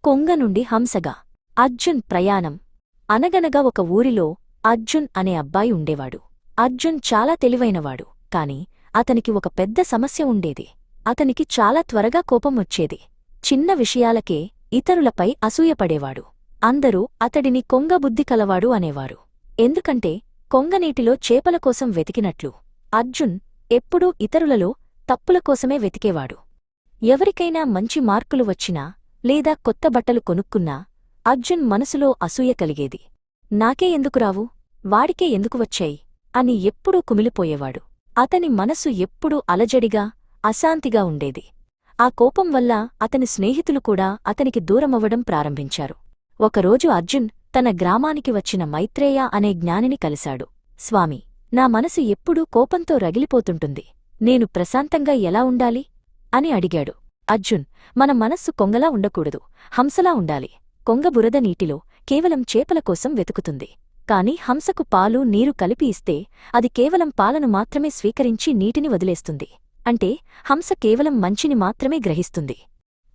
కొంగ నుండి హంసగా అర్జున్ ప్రయాణం. అనగనగా ఒక ఊరిలో అర్జున్ అనే అబ్బాయి ఉండేవాడు. అర్జున్ చాలా తెలివైనవాడు, కాని అతనికి ఒక పెద్ద సమస్య ఉండేది. అతనికి చాలా త్వరగా కోపం వచ్చేది. చిన్న విషయాలకే ఇతరులపై అసూయపడేవాడు. అందరూ అతడిని కొంగబుద్ధి కలవాడు అనేవారు. ఎందుకంటే కొంగనీటిలో చేపల కోసం వెతికినట్లు అర్జున్ ఎప్పుడూ ఇతరులలో తప్పుల కోసమే వెతికేవాడు. ఎవరికైనా మంచి మార్కులు వచ్చినా లేదా కొత్త బట్టలు కొనుక్కున్నా అర్జున్ మనసులో అసూయ కలిగేది. నాకే ఎందుకు రావు, వాడికే ఎందుకు వచ్చాయి అని ఎప్పుడూ కుమిలిపోయేవాడు. అతని మనసు ఎప్పుడూ అలజడిగా అశాంతిగా ఉండేది. ఆ కోపం వల్ల అతని స్నేహితులు కూడా అతనికి దూరమవ్వడం ప్రారంభించారు. ఒకరోజు అర్జున్ తన గ్రామానికి వచ్చిన మైత్రేయ అనే జ్ఞానిని కలిశాడు. స్వామీ, నా మనసు ఎప్పుడూ కోపంతో రగిలిపోతుంటుంది. నేను ప్రశాంతంగా ఎలా ఉండాలి అని అడిగాడు. అర్జున్, మన మనస్సు కొంగలా ఉండకూడదు, హంసలా ఉండాలి. కొంగ బురద నీటిలో కేవలం చేపల కోసం వెతుకుతుంది. కాని హంసకు పాలు నీరు కలిపి ఇస్తే అది కేవలం పాలను మాత్రమే స్వీకరించి నీటిని వదిలేస్తుంది. అంటే హంస కేవలం మంచిని మాత్రమే గ్రహిస్తుంది.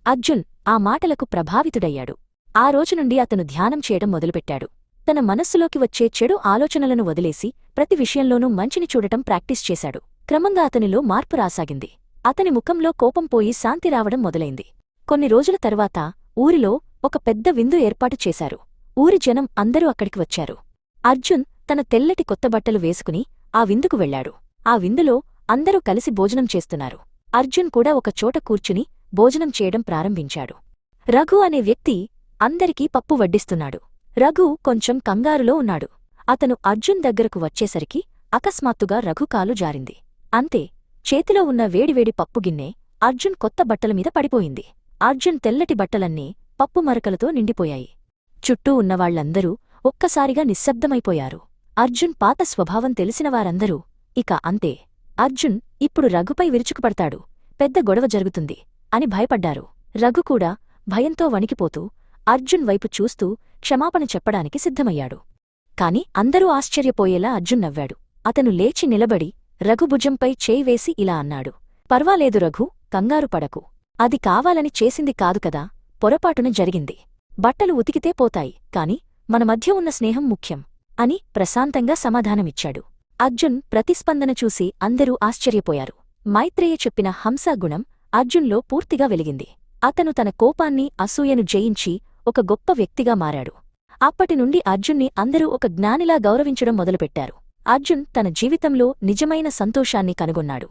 అర్జున్ ఆ మాటలకు ప్రభావితుడయ్యాడు. ఆ రోజునుండి అతను ధ్యానం చేయడం మొదలుపెట్టాడు. తన మనస్సులోకి వచ్చే చెడు ఆలోచనలను వదిలేసి ప్రతి విషయంలోనూ మంచిని చూడటం ప్రాక్టీస్ చేశాడు. క్రమంగా అతనిలో మార్పు రాసాగింది. అతని ముఖంలో కోపం పోయి శాంతి రావడం మొదలైంది. కొన్ని రోజుల తరువాత ఊరిలో ఒక పెద్ద విందు ఏర్పాటు చేశారు. ఊరి జనం అందరూ అక్కడికి వచ్చారు. అర్జున్ తన తెల్లటి కొత్త బట్టలు వేసుకుని ఆ విందుకు వెళ్లాడు. ఆ విందులో అందరూ కలిసి భోజనం చేస్తున్నారు. అర్జున్ కూడా ఒక చోట కూర్చుని భోజనం చేయడం ప్రారంభించాడు. రఘు అనే వ్యక్తి అందరికీ పప్పు వడ్డిస్తున్నాడు. రఘు కొంచెం కంగారులో ఉన్నాడు. అతను అర్జున్ దగ్గరకు వచ్చేసరికి అకస్మాత్తుగా రఘు కాలు జారింది. అంతే, చేతిలో ఉన్న వేడివేడి పప్పుగిన్నె అర్జున్ కొత్త బట్టలమీద పడిపోయింది. అర్జున్ తెల్లటి బట్టలన్నీ పప్పు మరకలతో నిండిపోయాయి. చుట్టూ ఉన్నవాళ్లందరూ ఒక్కసారిగా నిశ్శబ్దమైపోయారు. అర్జున్ పాత స్వభావం తెలిసినవారందరూ ఇక అంతే, అర్జున్ ఇప్పుడు రఘుపై విరుచుకుపడతాడు, పెద్ద గొడవ జరుగుతుంది అని భయపడ్డారు. రఘు కూడా భయంతో వణికిపోతూ అర్జున్ వైపు చూస్తూ క్షమాపణ చెప్పడానికి సిద్ధమయ్యాడు. కాని అందరూ ఆశ్చర్యపోయేలా అర్జున్ నవ్వాడు. అతను లేచి నిలబడి రఘు భుజంపై చేయి వేసి ఇలా అన్నాడు. పర్వాలేదు రఘు, కంగారు పడకు. అది కావాలని చేసింది కాదు కదా, పొరపాటున జరిగింది. బట్టలు ఉతికితే పోతాయి, కాని మన మధ్య ఉన్న స్నేహం ముఖ్యం అని ప్రశాంతంగా సమాధానమిచ్చాడు. అర్జున్ ప్రతిస్పందన చూసి అందరూ ఆశ్చర్యపోయారు. మైత్రేయ చెప్పిన హంసా గుణం అర్జున్లో పూర్తిగా వెలిగింది. అతను తన కోపాన్ని అసూయను జయించి ఒక గొప్ప వ్యక్తిగా మారాడు. అప్పటినుండి అర్జున్ని అందరూ ఒక జ్ఞానిలా గౌరవించడం మొదలుపెట్టారు. అర్జున్ తన జీవితంలో నిజమైన సంతోషాన్ని కనుగొన్నాడు.